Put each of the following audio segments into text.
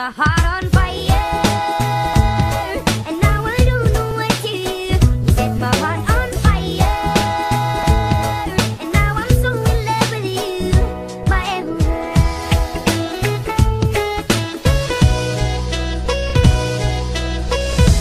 my heart on fire, and now I don't know what to do. You set my heart on fire, and now I'm so in love with you, my emerald.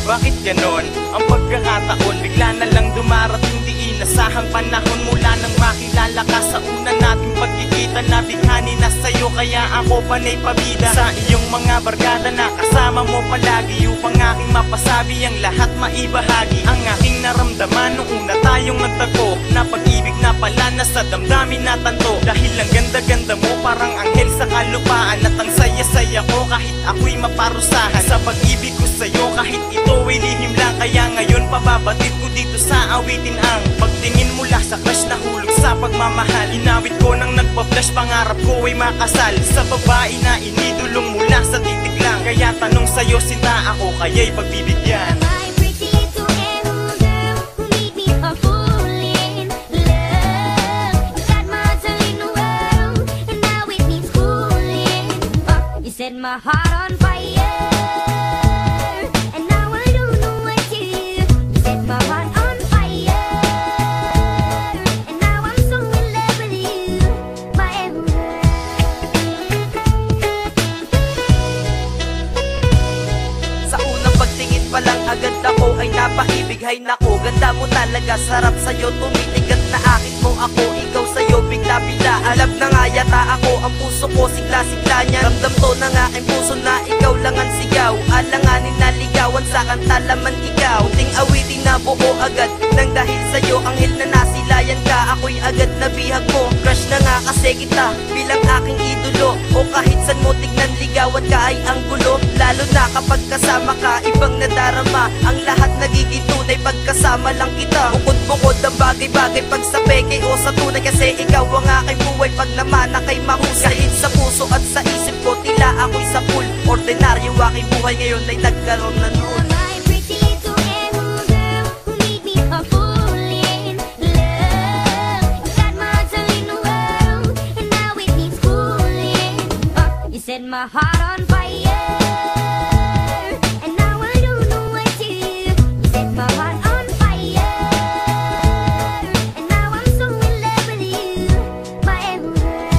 Bakit ganon? Ang pagkakataon bigla na lang dumarating, di inasahang panahon. Mula nang makilala ka sa una nating pagkikita, nabighani na sa'yo kaya ako panay pabida. Sa iyong mga barkada na kasama mo palagi, upang aking mapasabi ang lahat maibahagi. Ang aking naramdaman nung una tayong nagtagpo, na pag-ibig na pala na sa damdamin na tanto. Dahil ang ganda-ganda mo parang anghel sa kalupaan, at ang saya-saya ko kahit ako'y maparusahan. Sa pag-ibig ko sa'yo kahit ito ay lihim lang, kaya ngayon pababatid ko dito sa awitin ang pagtingin mula sa crush na hulog sa pagmamahal. Inawit ko nang nagpa-flash, pangarap ko ay makasal sa babae na inidulong mula sa titig lang. Kaya tanong sa'yo, sinta ako kaya'y pagbibigyan. My pretty little emerald girl who made me a fool in love. You got my heart in the world, and now it needs cooling. You set my heart on fire, and now I don't know what to do. You set my heart on fire, and now I'm so in love with you, my emerald. Sa unang pagtingin pa lang agad ako ay napaibig. Hay nako, ganda mo talaga, sarap sa'yo tumitigat na akin mo ako. Ikaw sa'yo bigla-bigla, alam na nga yata ako. Ang puso ko sigla-sigla niya, ramdam to ng aking puso na ikaw lang ang sigaw. Alanganin na ligawan sa kanta laman ikaw. Ting awitin na buo agad nang dahil sa'yo anghel na nasilayan ka. Ako'y agad nabihag mo, crush na nga kasi kita bilang aking idolo. O kahit san mo tignan ligawan ka ay ang gulo. Lalo na kapag kasama ka, ibang nadarama. Ang lahat nagiging tunay pagkasama lang kita. Bukod-bukod ang bagay-bagay pag sa peke o sa tunay, kasi ikaw ang aking buhay pag naman kay mahusay. Kahit sa puso at sa isip ko tila ako'y sa pool. Ordinaryo aking buhay ngayon ay nagkaroon na noon. My pretty little emerald girl who made me a fool in love. You got my heart in the world, and now it needs cooling. You set my heart on fire, and now I don't know what to do. You set my heart on fire, and now I'm so in love with you, my emerald.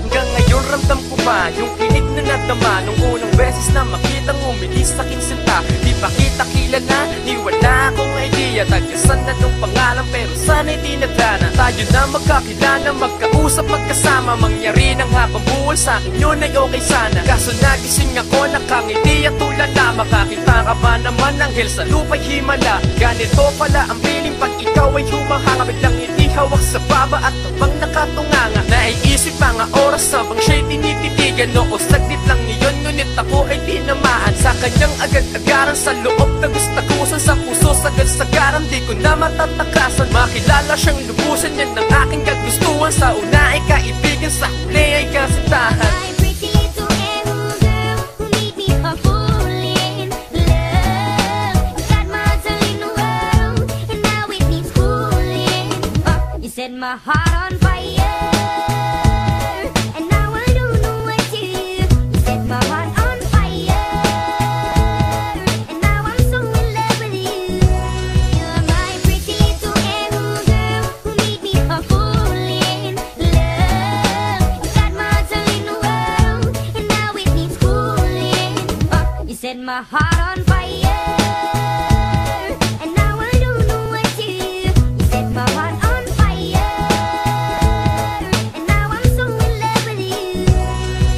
Hanggang ngayon ramdam ko pa yung kilig na nadama nung unang beses na makitang umilis sa aking sinta. Di pa kita kilala, ni wala akong idea tagasan na nung pangalan, pero sana'y tinadhana. Tayo na magkakilala, magkausap, magkasama, mangyari ng habang buwan sa akin yun ay okay sana. Kaso nagising ako, nakangiti at tulala. Makakita ka ba naman anghel sa lupa'y himala? Ganito pala ang feeling pag ikaw ay humahanga, biglang hindi hawak sa baba at habang nakatunganga. Naiisip mga oras habang siya'y tinititigan. Oo, saglit lang iyon, ngunit ako ay tinamaan sa kanyang agad-agaran. Sa loob na gustagusan, sa puso sagad-sagaran, di ko na matatakasan. Makilala siyang lubusan, yan ang aking kagustuhan. Sa una ay kaibigan, sa huli ay kasintahan. My pretty little emerald girl who made me a fool in love. You got my heart in the world, and now it needs cooling. You set my heart on fire, and now I don't know what to do. You set my heart on fire, and now I'm so in love with you. You're my pretty little emerald girl who made me a fool in love. You got my heart in the world, and now it needs cooling. You set my heart on fire, and now I don't know what to do. You set my heart on fire, and now I'm so in love with you.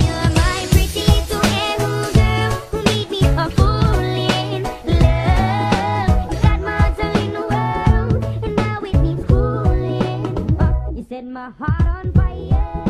You're my pretty little emerald girl who made me a fool in love. You got my heart in the world, and now it needs cooling. You set my heart on fire.